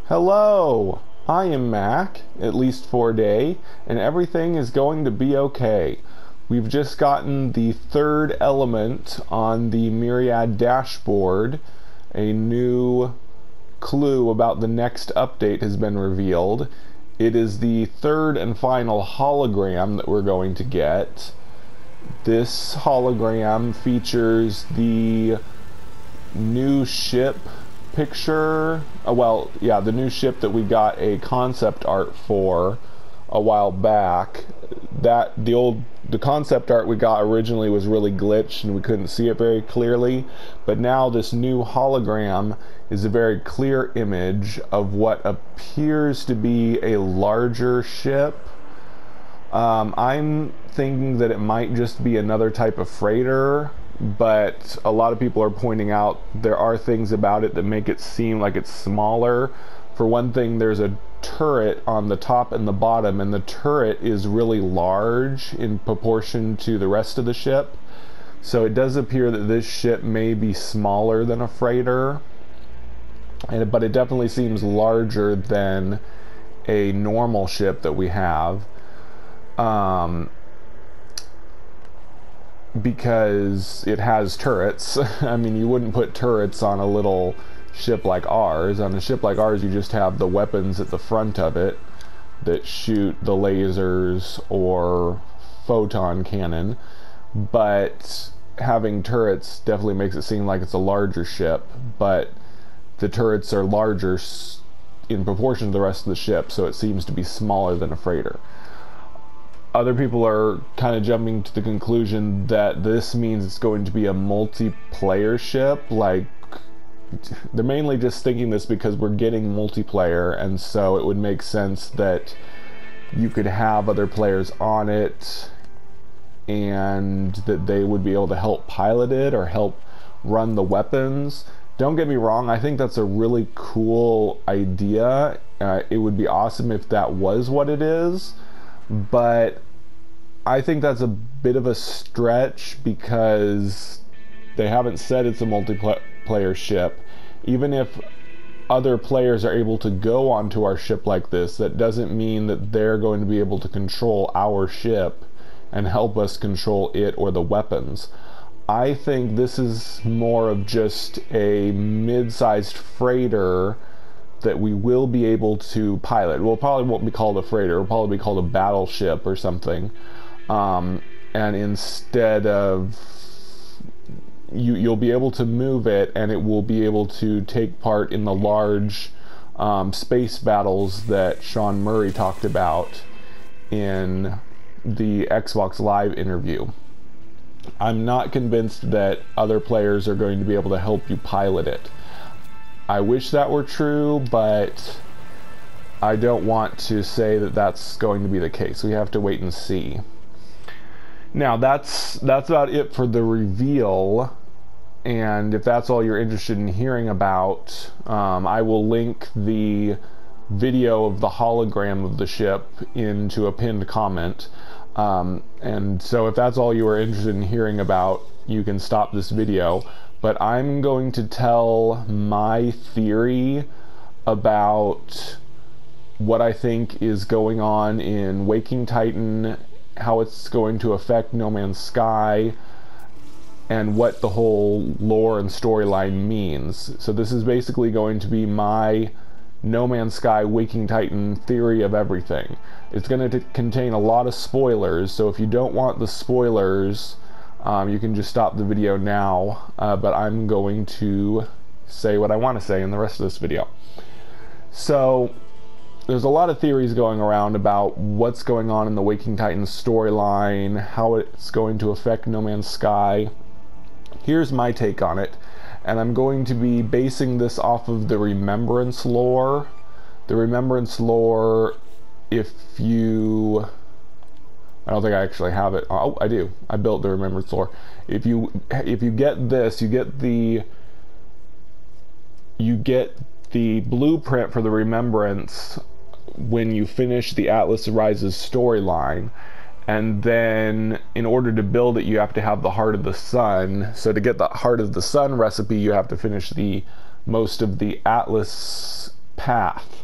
Hello, I am Mac, at least for a day, and everything is going to be okay. We've just gotten the third element on the Myriad dashboard. A new clue about the next update has been revealed. It is the third and final hologram that we're going to get. This hologram features the new ship picture, the new ship that we got a concept art for a while back. The concept art we got originally was really glitched and we couldn't see it very clearly, but now this new hologram is a very clear image of what appears to be a larger ship. I'm thinking that it might just be another type of freighter, but a lot of people are pointing out there are things about it that make it seem like it's smaller. For one thing, there's a turret on the top and the bottom, and the turret is really large in proportion to the rest of the ship. So it does appear that this ship may be smaller than a freighter, but it definitely seems larger than a normal ship that we have. Because it has turrets. I mean, you wouldn't put turrets on a little ship like ours. On a ship like ours, you just have the weapons at the front of it that shoot the lasers or photon cannon. But having turrets definitely makes it seem like it's a larger ship, but the turrets are larger in proportion to the rest of the ship, so it seems to be smaller than a freighter. Other people are kind of jumping to the conclusion that this means it's going to be a multiplayer ship. Like, they're mainly just thinking this because we're getting multiplayer, and so it would make sense that you could have other players on it and that they would be able to help pilot it or help run the weapons. Don't get me wrong, I think that's a really cool idea. It would be awesome if that was what it is, but I think that's a bit of a stretch because they haven't said it's a multiplayer ship. Even if other players are able to go onto our ship like this, that doesn't mean that they're going to be able to control our ship and help us control it or the weapons. I think this is more of just a mid-sized freighter that we will be able to pilot. Well, it probably won't be called a freighter. It'll probably be called a battleship or something. And instead of you'll be able to move it, and it will be able to take part in the large space battles that Sean Murray talked about in the Xbox Live interview. I'm not convinced that other players are going to be able to help you pilot it. I wish that were true, but I don't want to say that that's going to be the case. We have to wait and see. Now, that's about it for the reveal, and if that's all you're interested in hearing about, I will link the video of the hologram of the ship into a pinned comment. And so if that's all you are interested in hearing about, you can stop this video. But I'm going to tell my theory about what I think is going on in Waking Titan, how it's going to affect No Man's Sky, and what the whole lore and storyline means. So this is basically going to be my No Man's Sky Waking Titan theory of everything. It's going to contain a lot of spoilers, so if you don't want the spoilers, you can just stop the video now, but I'm going to say what I want to say in the rest of this video. So, there's a lot of theories going around about what's going on in the Waking Titans storyline, how it's going to affect No Man's Sky. Here's my take on it, and I'm going to be basing this off of the Remembrance lore. The Remembrance lore, if you... I don't think I actually have it. Oh, I do. I built the Remembrance lore. If you get this, you get the blueprint for the Remembrance when you finish the Atlas Rises storyline, and then in order to build it, you have to have the Heart of the Sun. So to get the Heart of the Sun recipe, you have to finish most of the Atlas path.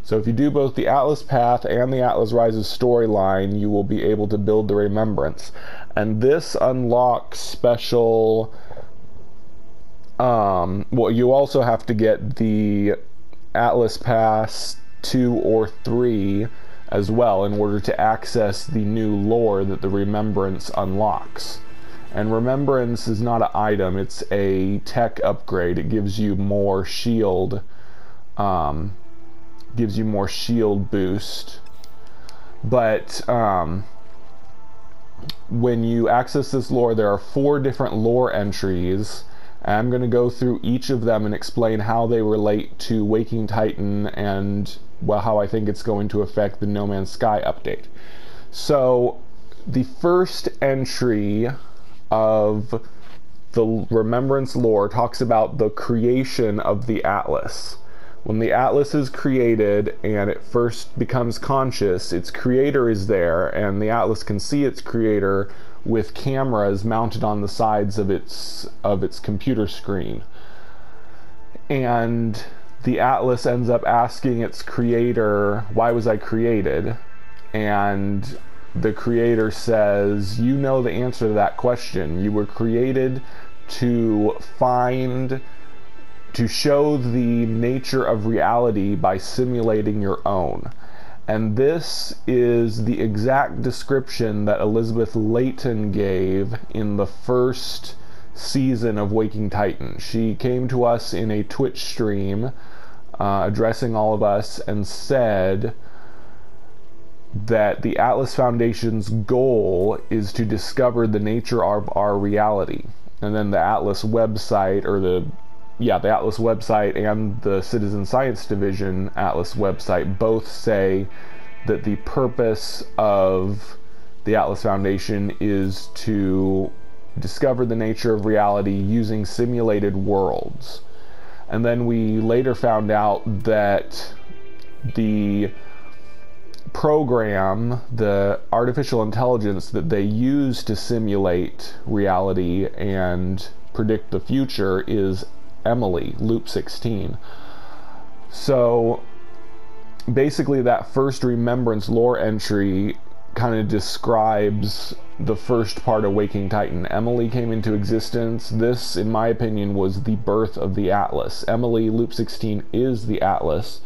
So if you do both the Atlas Path and the Atlas Rises storyline, you will be able to build the Remembrance. And this unlocks special... well, you also have to get the Atlas Pass 2 or 3 as well in order to access the new lore that the Remembrance unlocks. And Remembrance is not an item, it's a tech upgrade. It gives you more shield, boost. But when you access this lore, there are 4 different lore entries. I'm going to go through each of them and explain how they relate to Waking Titan and, well, how I think it's going to affect the No Man's Sky update. So, the first entry of the Remembrance lore talks about the creation of the Atlas. When the Atlas is created and it first becomes conscious, its creator is there, and the Atlas can see its creator with cameras mounted on the sides of its computer screen. And the Atlas ends up asking its creator, "Why was I created?" And the creator says, "You know the answer to that question. You were created to show the nature of reality by simulating your own." And this is the exact description that Elizabeth Layton gave in the first season of Waking Titan. She came to us in a Twitch stream, addressing all of us, and said that the Atlas Foundation's goal is to discover the nature of our reality. And then the Atlas website, or the Atlas website and the Citizen Science Division Atlas website both say that the purpose of the Atlas Foundation is to discover the nature of reality using simulated worlds. And then we later found out that the program, the artificial intelligence that they use to simulate reality and predict the future, is Emily, Loop 16. So basically that first Remembrance lore entry kind of describes the first part of Waking Titan. Emily came into existence. This, in my opinion, was the birth of the Atlas. Emily, Loop 16, is the Atlas.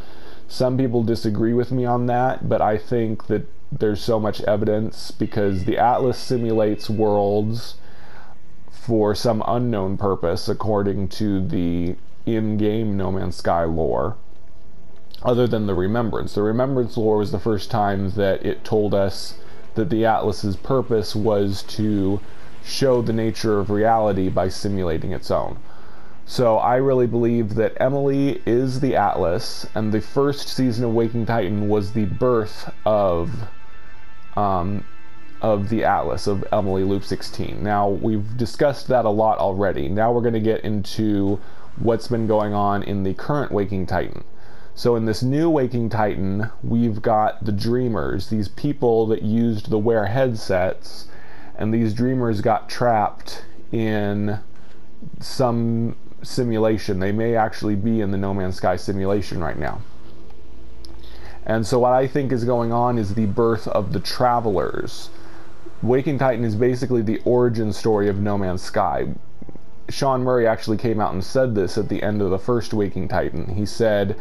Some people disagree with me on that, but I think that there's so much evidence because the Atlas simulates worlds for some unknown purpose, according to the in-game No Man's Sky lore, other than the Remembrance. The Remembrance lore was the first time that it told us that the Atlas's purpose was to show the nature of reality by simulating its own. So I really believe that Emily is the Atlas, and the first season of Waking Titan was the birth of the Atlas, of Emily, Loop 16. Now, we've discussed that a lot already. Now we're going to get into what's been going on in the current Waking Titan. So in this new Waking Titan, we've got the Dreamers, these people that used the wear headsets, and these Dreamers got trapped in some simulation. They may actually be in the No Man's Sky simulation right now. And so what I think is going on is the birth of the Travelers. Waking Titan is basically the origin story of No Man's Sky. Sean Murray actually came out and said this at the end of the first Waking Titan. He said,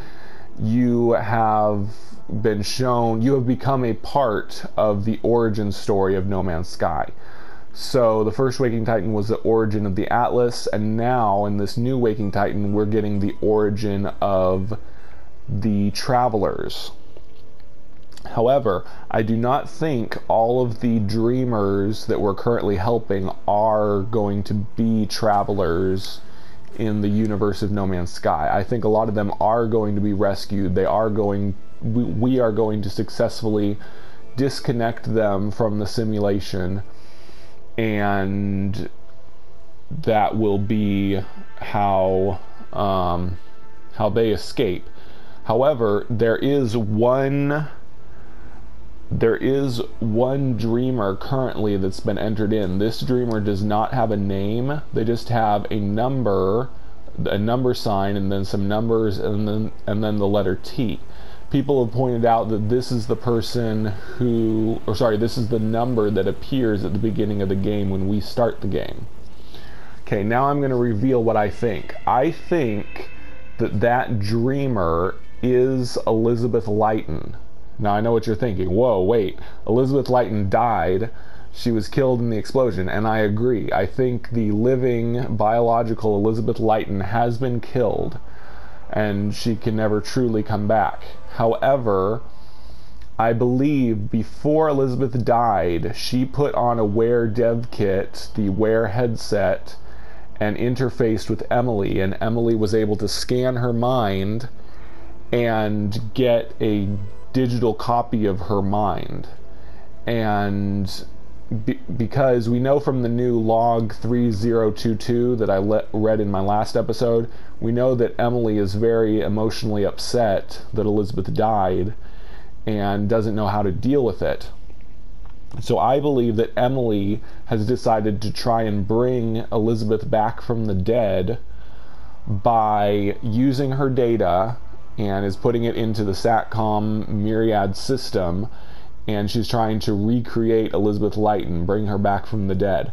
"You have been shown, you have become a part of the origin story of No Man's Sky." So the first Waking Titan was the origin of the Atlas, and now in this new Waking Titan we're getting the origin of the Travelers. However, I do not think all of the Dreamers that we're currently helping are going to be Travelers in the universe of No Man's Sky. I think a lot of them are going to be rescued. We are going to successfully disconnect them from the simulation, and that will be how they escape. However, there is one Dreamer currently that's been entered in. This Dreamer does not have a name. They just have a number a number sign, and then some numbers, and then the letter T. People have pointed out that this is the person who, or sorry, this is the number that appears at the beginning of the game when we start the game. Okay, now I'm going to reveal what I think. I think that that dreamer is Elizabeth Lighton. Now I know what you're thinking. Whoa, wait. Elizabeth Lighton died. She was killed in the explosion, and I agree. I think the living, biological Elizabeth Lighton has been killed, and she can never truly come back. However, I believe before Elizabeth died, she put on a Wear dev kit, the Wear headset, and interfaced with Emily, and Emily was able to scan her mind and get a digital copy of her mind. And because we know from the new log 3022 that I read in my last episode, we know that Emily is very emotionally upset that Elizabeth died and doesn't know how to deal with it. So I believe that Emily has decided to try and bring Elizabeth back from the dead by using her data, and is putting it into the SATCOM Myriad system, and she's trying to recreate Elizabeth Lighton, bring her back from the dead.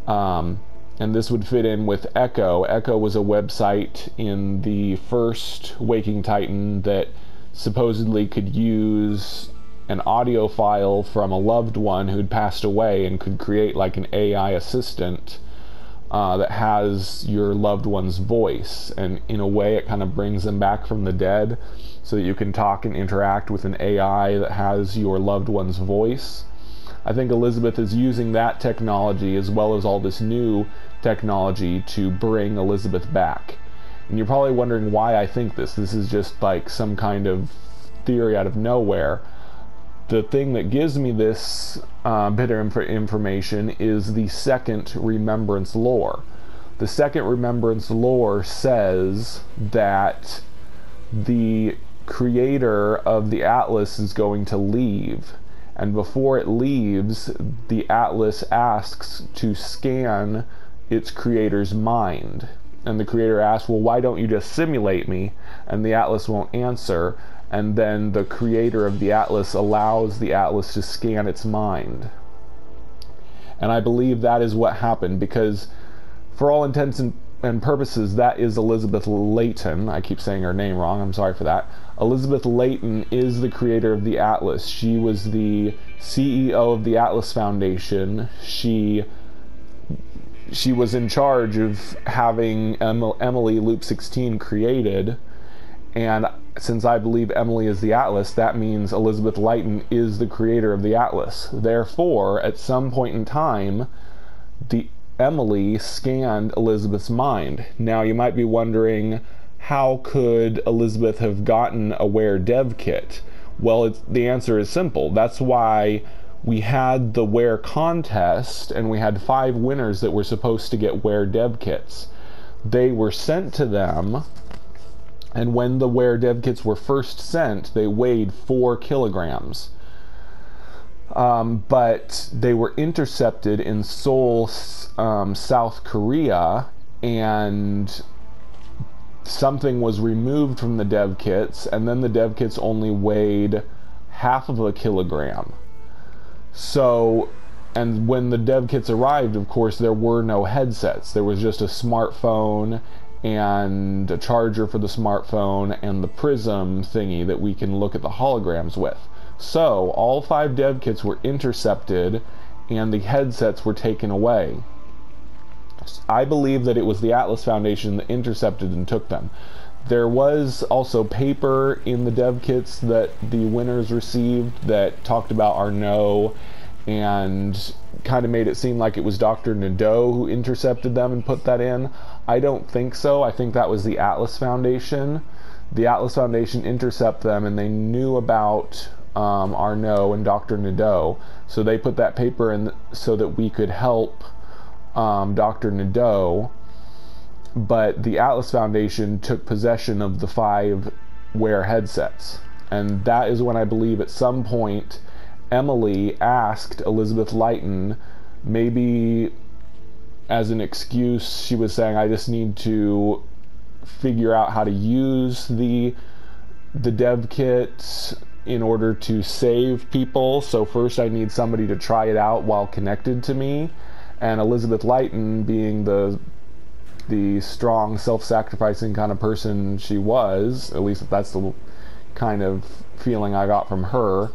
And this would fit in with Echo. Echo was a website in the first Waking Titan that supposedly could use an audio file from a loved one who'd passed away and could create like an AI assistant that has your loved one's voice, and in a way it kind of brings them back from the dead so that you can talk and interact with an AI that has your loved one's voice. I think Elizabeth is using that technology as well as all this new technology to bring Elizabeth back. And you're probably wondering why I think this. This is just like some kind of theory out of nowhere. The thing that gives me this bit of information is the second remembrance lore. The second remembrance lore says that the creator of the Atlas is going to leave, and before it leaves, the Atlas asks to scan its creator's mind. And the creator asks, well, why don't you just simulate me? And the Atlas won't answer. And then the creator of the Atlas allows the Atlas to scan its mind. And I believe that is what happened, because for all intents and purposes, that is Elizabeth Layton. I keep saying her name wrong, I'm sorry for that. Elizabeth Layton is the creator of the Atlas. She was the CEO of the Atlas Foundation. She was in charge of having Emily Loop 16 created, and since I believe Emily is the Atlas, that means Elizabeth Layton is the creator of the Atlas. Therefore, at some point in time, Emily scanned Elizabeth's mind. Now, you might be wondering, how could Elizabeth have gotten a Wear dev kit? Well, the answer is simple. That's why we had the Wear contest, and we had 5 winners that were supposed to get Wear dev kits. They were sent to them, and when the Wear dev kits were first sent, they weighed 4 kilograms. But they were intercepted in Seoul, South Korea, and something was removed from the dev kits, and then the dev kits only weighed half of a kilogram. So, and when the dev kits arrived, of course, there were no headsets. There was just a smartphone and a charger for the smartphone and the prism thingy that we can look at the holograms with. So all 5 dev kits were intercepted and the headsets were taken away. I believe that it was the Atlas Foundation that intercepted and took them. There was also paper in the dev kits that the winners received that talked about Arnaud and kind of made it seem like it was Dr. Nadeau who intercepted them and put that in. I don't think so. I think that was the Atlas Foundation. The Atlas Foundation intercepted them, and they knew about Arnaud and Dr. Nadeau, so they put that paper in so that we could help Dr. Nadeau. But the Atlas Foundation took possession of the 5 Wear headsets, and that is when I believe at some point Emily asked Elizabeth Layton, maybe as an excuse, she was saying, I just need to figure out how to use the dev kit in order to save people. So first I need somebody to try it out while connected to me, and Elizabeth Lighton, being the strong, self-sacrificing kind of person she was, at least that's the kind of feeling I got from her,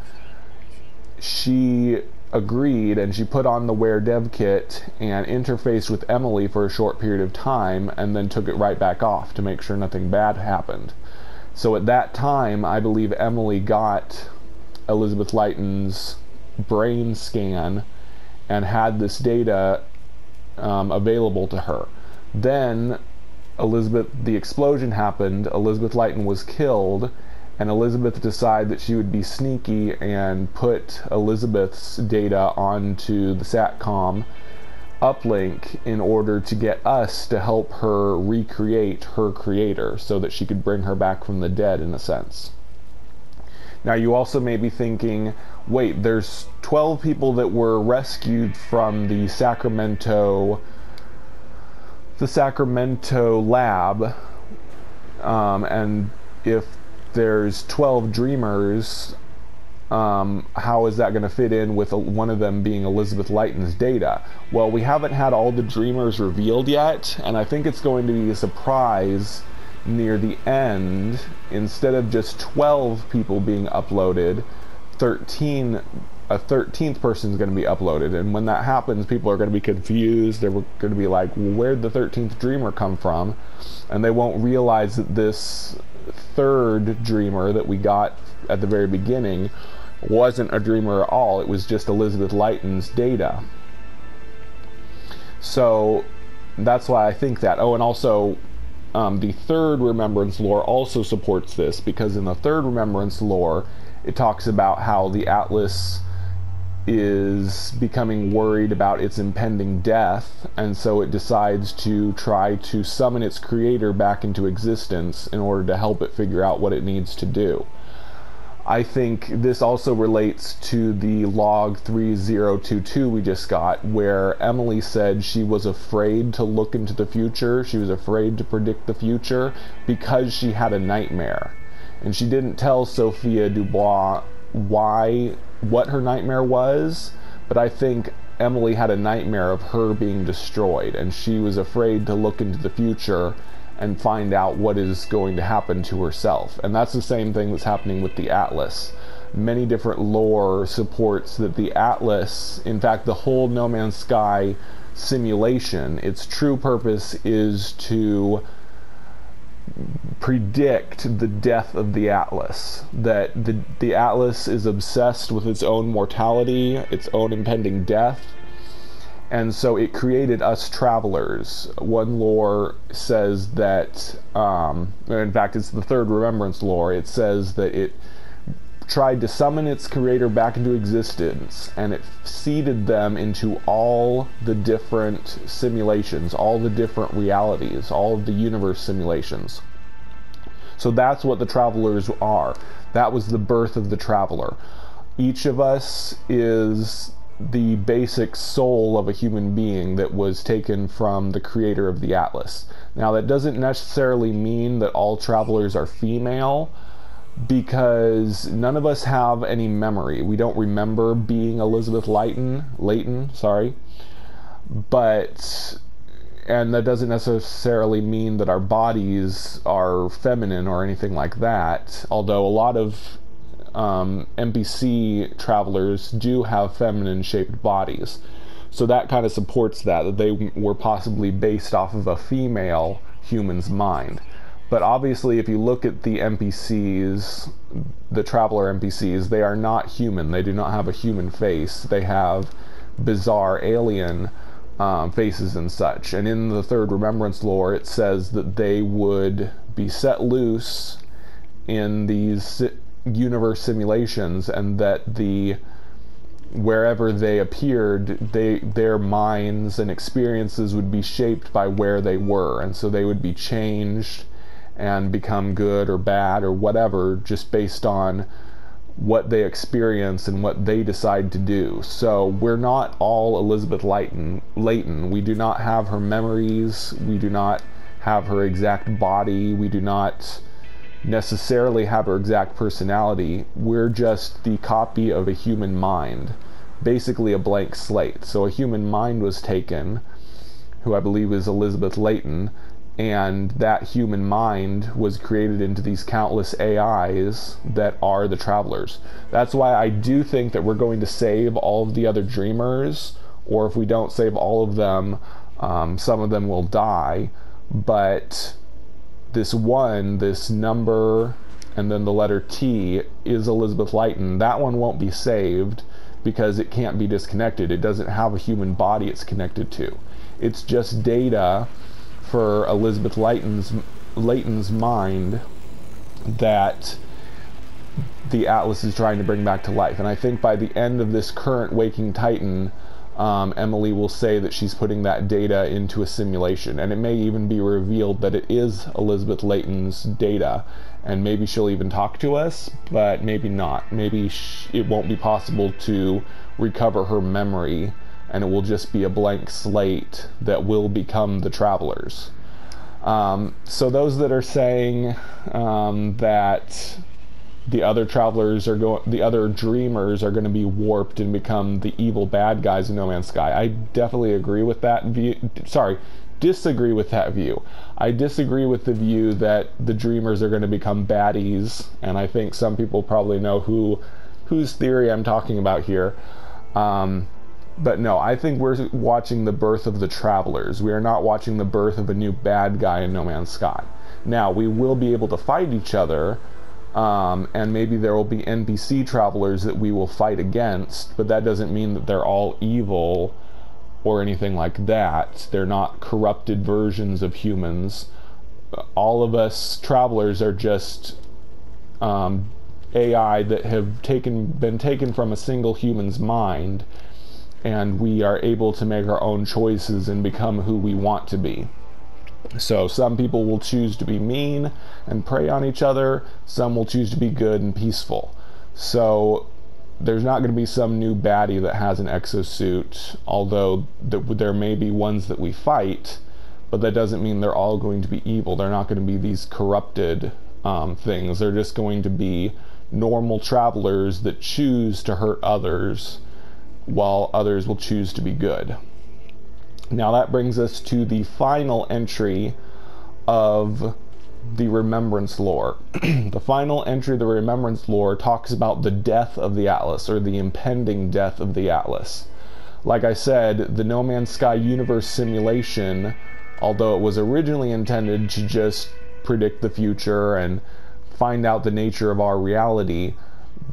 she agreed, and she put on the Wear dev kit and interfaced with Emily for a short period of time, and then took it right back off to make sure nothing bad happened. So at that time, I believe Emily got Elizabeth Lighton's brain scan and had this data available to her. Then the explosion happened, Elizabeth Lighton was killed, and Elizabeth decided that she would be sneaky and put Elizabeth's data onto the SATCOM uplink in order to get us to help her recreate her creator so that she could bring her back from the dead, in a sense. Now you also may be thinking, wait, there's 12 people that were rescued from the Sacramento lab, and if there's 12 dreamers, how is that going to fit in with one of them being Elizabeth Lighton's data? Well, we haven't had all the dreamers revealed yet, and I think it's going to be a surprise near the end. Instead of just 12 people being uploaded, a 13th person is going to be uploaded, and when that happens, people are going to be confused. They're going to be like, well, where'd the 13th dreamer come from? And they won't realize that this third dreamer that we got at the very beginning wasn't a dreamer at all. It was just Elizabeth Lighton's data. So that's why I think that. Oh, and also the third remembrance lore also supports this, because in the third remembrance lore it talks about how the Atlas is becoming worried about its impending death, and so it decides to try to summon its creator back into existence in order to help it figure out what it needs to do. I think this also relates to the log 3022 we just got, where Emily said she was afraid to look into the future, she was afraid to predict the future because she had a nightmare. And she didn't tell Sophia Dubois what her nightmare was, but I think Emily had a nightmare of her being destroyed, and she was afraid to look into the future and find out what is going to happen to herself. And that's the same thing that's happening with the Atlas. Many different lore supports that the Atlas, in fact the whole No Man's Sky simulation, its true purpose is to predict the death of the Atlas. That the Atlas is obsessed with its own mortality, its own impending death, and so it created us travelers. One lore says that, in fact it's the third remembrance lore, it says that it tried to summon its creator back into existence, and it seeded them into all the different simulations, all the different realities, all of the universe simulations. So that's what the travelers are. That was the birth of the traveler. Each of us is the basic soul of a human being that was taken from the creator of the Atlas. Now that doesn't necessarily mean that all travelers are female, because none of us have any memory. We don't remember being Elizabeth Layton, and that doesn't necessarily mean that our bodies are feminine or anything like that, although a lot of NPC travelers do have feminine shaped bodies. So that kind of supports that they were possibly based off of a female human's mind. But obviously if you look at the NPCs, the traveler NPCs, they are not human. They do not have a human face. They have bizarre alien faces and such. And in the third remembrance lore it says that they would be set loose in these universe simulations, and that wherever they appeared, their minds and experiences would be shaped by where they were, and so they would be changed and become good or bad or whatever just based on what they experience and what they decide to do. So we're not all Elizabeth Layton. We do not have her memories. We do not have her exact body. We do not necessarily have her exact personality. We're just the copy of a human mind, basically a blank slate. So a human mind was taken, who I believe is Elizabeth Layton, and that human mind was created into these countless AIs that are the travelers. That's why I do think that we're going to save all of the other dreamers, or if we don't save all of them, some of them will die. But this number, and then the letter T is Elizabeth Layton. That one won't be saved because it can't be disconnected. It doesn't have a human body it's connected to. It's just data for Elizabeth Layton's mind that the Atlas is trying to bring back to life. And I think by the end of this current Waking Titan, Emily will say that she's putting that data into a simulation, and it may even be revealed that it is Elizabeth Layton's data, and maybe she'll even talk to us, but maybe not. Maybe it won't be possible to recover her memory, and it will just be a blank slate that will become the travelers. So those that are saying that the other travelers the other dreamers are going to be warped and become the evil bad guys in No Man's Sky, I definitely agree with that view. Disagree with that view. I disagree with the view that the dreamers are going to become baddies, and I think some people probably know whose theory I'm talking about here. But no, I think we're watching the birth of the travelers. We are not watching the birth of a new bad guy in No Man's Sky. Now, we will be able to fight each other, and maybe there will be NPC travelers that we will fight against, but that doesn't mean that they're all evil or anything like that. They're not corrupted versions of humans. All of us travelers are just AI that have been taken from a single human's mind, and we are able to make our own choices and become who we want to be. So some people will choose to be mean and prey on each other. Some will choose to be good and peaceful. So there's not going to be some new baddie that has an exosuit, although there may be ones that we fight, but that doesn't mean they're all going to be evil. They're not going to be these corrupted things. They're just going to be normal travelers that choose to hurt others, while others will choose to be good. Now that brings us to the final entry of the Remembrance lore. The final entry of the Remembrance lore talks about the death of the Atlas, or the impending death of the Atlas. Like I said, the No Man's Sky universe simulation, although it was originally intended to just predict the future and find out the nature of our reality,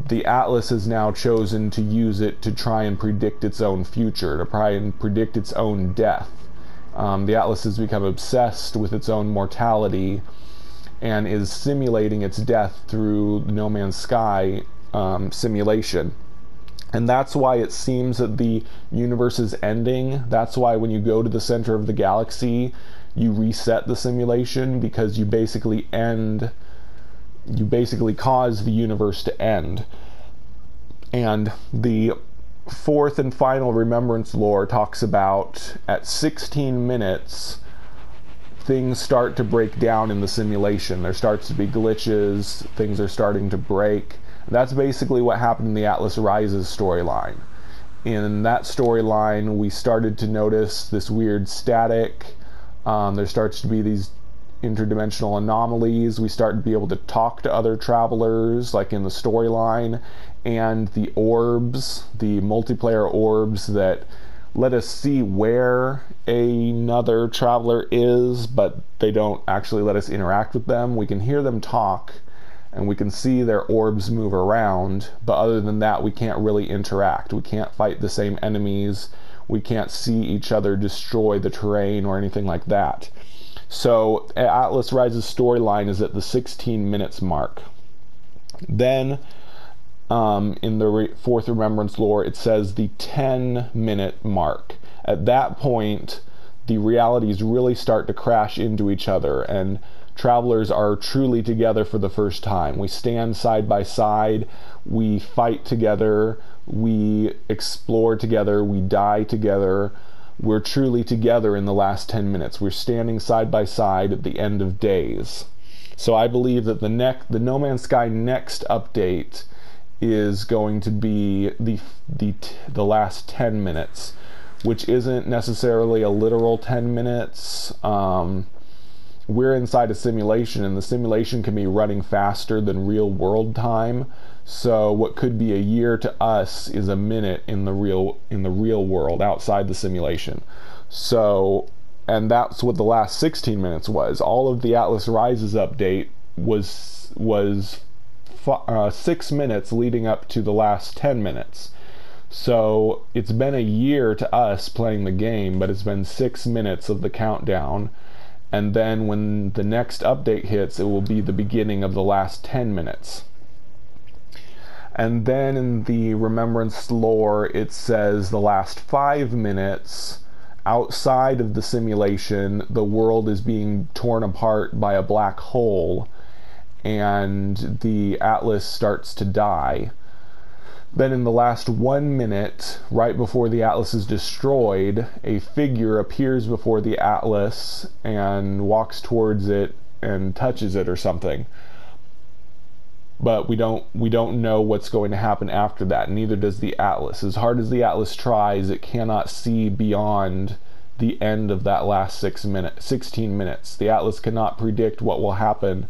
the Atlas has now chosen to use it to try and predict its own future, to try and predict its own death. The Atlas has become obsessed with its own mortality and is simulating its death through the No Man's Sky simulation. And that's why it seems that the universe is ending. That's why when you go to the center of the galaxy, you reset the simulation, because you basically cause the universe to end. And the fourth and final Remembrance lore talks about at 16 minutes things start to break down in the simulation. There starts to be glitches, things are starting to break. That's basically what happened in the Atlas Rises storyline. In that storyline, we started to notice this weird static. There starts to be these interdimensional anomalies. We start to be able to talk to other travelers, like in the storyline, and the orbs, the multiplayer orbs that let us see where another traveler is, but they don't actually let us interact with them. We can hear them talk, and we can see their orbs move around, but other than that, we can't really interact. We can't fight the same enemies. We can't see each other destroy the terrain or anything like that. So Atlas Rises storyline is at the 16 minutes mark. Then in the fourth Remembrance lore, it says the 10-minute mark. At that point, the realities really start to crash into each other, and travelers are truly together for the first time. We stand side by side, we fight together, we explore together, we die together, we're truly together in the last 10 minutes. We're standing side by side at the end of days. So I believe that the No Man's Sky next update is going to be the last 10 minutes, which isn't necessarily a literal 10 minutes. We're inside a simulation, and the simulation can be running faster than real world time. So what could be a year to us is a minute in the real world outside the simulation. So, and that's what the last 16 minutes was. All of the Atlas Rises update was 6 minutes leading up to the last 10 minutes. So it's been a year to us playing the game, but it's been 6 minutes of the countdown. And then when the next update hits, it will be the beginning of the last 10 minutes. And then in the Remembrance lore, it says the last 5 minutes outside of the simulation, the world is being torn apart by a black hole, and the Atlas starts to die. Then in the last 1 minute, right before the Atlas is destroyed, a figure appears before the Atlas and walks towards it and touches it or something. But we don't know what's going to happen after that. Neither does the Atlas. As hard as the Atlas tries, it cannot see beyond the end of that last 16 minutes. The Atlas cannot predict what will happen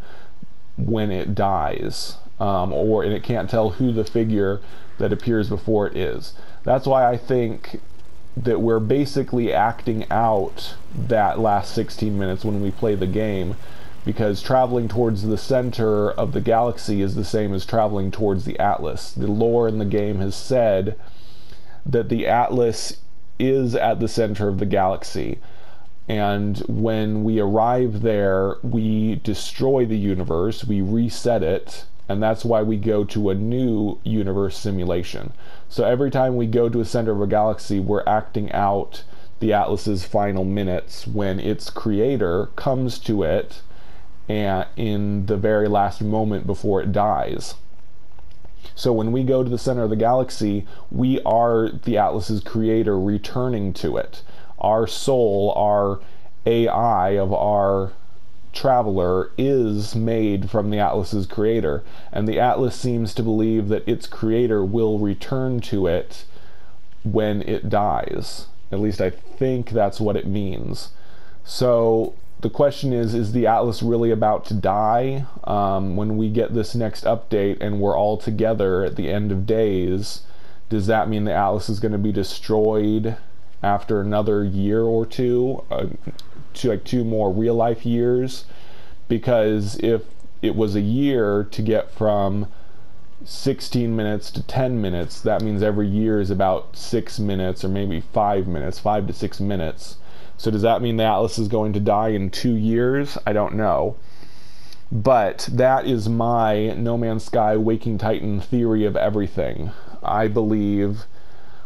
when it dies, and it can't tell who the figure that appears before it is. That's why I think that we're basically acting out that last 16 minutes when we play the game, because traveling towards the center of the galaxy is the same as traveling towards the Atlas. The lore in the game has said that the Atlas is at the center of the galaxy, and when we arrive there, we destroy the universe, we reset it, and that's why we go to a new universe simulation. So every time we go to a center of a galaxy, we're acting out the Atlas's final minutes when its creator comes to it and in the very last moment before it dies. So when we go to the center of the galaxy, we are the Atlas's creator returning to it. Our soul, our AI of our traveler, is made from the Atlas's creator, and the Atlas seems to believe that its creator will return to it when it dies. At least I think that's what it means. So the question is the Atlas really about to die? When we get this next update and we're all together at the end of days, does that mean the Atlas is going to be destroyed after another year or two, like 2 more real life years? Because if it was a year to get from 16 minutes to 10 minutes, that means every year is about 6 minutes, or maybe 5 minutes, 5 to 6 minutes. So does that mean the Atlas is going to die in 2 years? I don't know. But that is my No Man's Sky Waking Titan theory of everything. I believe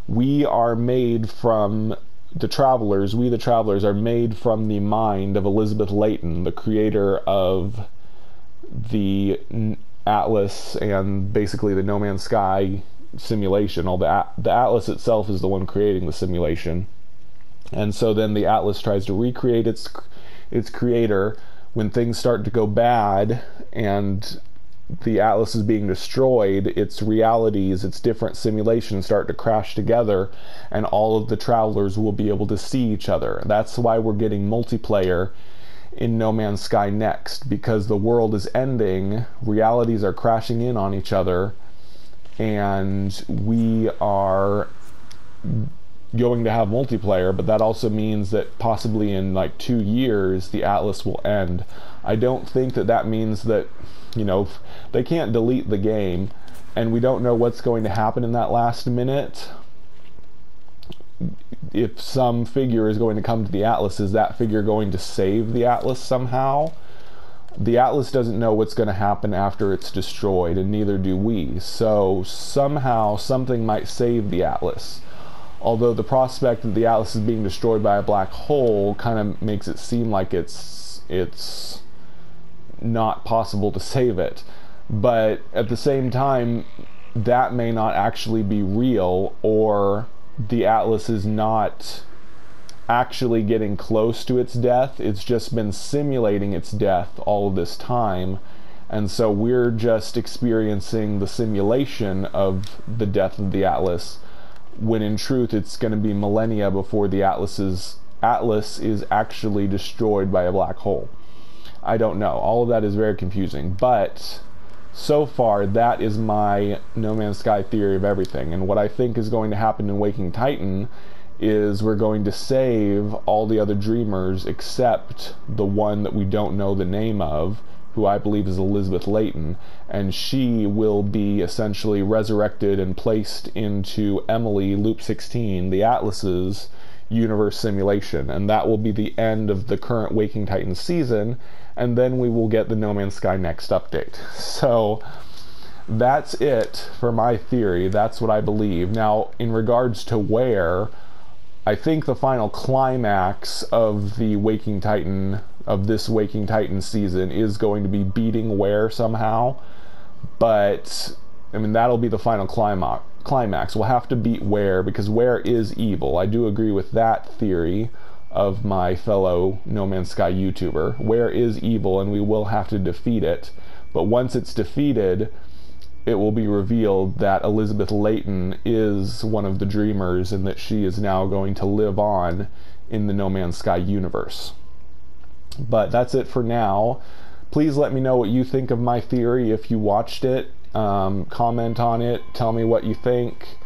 we are made from the travelers, we the travelers are made from the mind of Elizabeth Layton, the creator of the Atlas and basically the No Man's Sky simulation. The Atlas itself is the one creating the simulation. And so then the Atlas tries to recreate its creator when things start to go bad and the Atlas is being destroyed. Its realities, its different simulations start to crash together, and all of the travelers will be able to see each other. That's why we're getting multiplayer in No Man's Sky next, because the world is ending, realities are crashing in on each other, and we are going to have multiplayer. But that also means that possibly in like 2 years the Atlas will end. I don't think that means that, they can't delete the game, and we don't know what's going to happen in that last minute. If some figure is going to come to the Atlas, is that figure going to save the Atlas somehow? The Atlas doesn't know what's going to happen after it's destroyed, and neither do we. So somehow something might save the Atlas. Although the prospect that the Atlas is being destroyed by a black hole kind of makes it seem like it's not possible to save it. But at the same time, that may not actually be real, or the Atlas is not actually getting close to its death. It's just been simulating its death all of this time. And so we're just experiencing the simulation of the death of the Atlas, when in truth it's going to be millennia before the Atlas is actually destroyed by a black hole. I don't know. All of that is very confusing. But so far, that is my No Man's Sky theory of everything. And what I think is going to happen in Waking Titan is we're going to save all the other dreamers except the one that we don't know the name of, who I believe is Elizabeth Layton, and she will be essentially resurrected and placed into Emily Loop 16, the Atlas's universe simulation, and that will be the end of the current Waking Titan season, and then we will get the No Man's Sky next update. So that's it for my theory. That's what I believe. Now, in regards to where, I think the final climax of the Waking Titan, of this Waking Titan season, is going to be beating Where somehow, but I mean, that'll be the final climax. We'll have to beat Where, because Where is evil. I do agree with that theory of my fellow No Man's Sky YouTuber. Where is evil, and we will have to defeat it. But once it's defeated, it will be revealed that Elizabeth Layton is one of the dreamers, and that she is now going to live on in the No Man's Sky universe. But that's it for now. Please let me know what you think of my theory if you watched it. Comment on it, tell me what you think,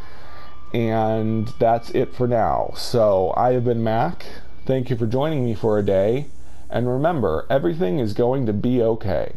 and that's it for now. So I have been Mac. Thank you for joining me for a day, and remember, everything is going to be okay.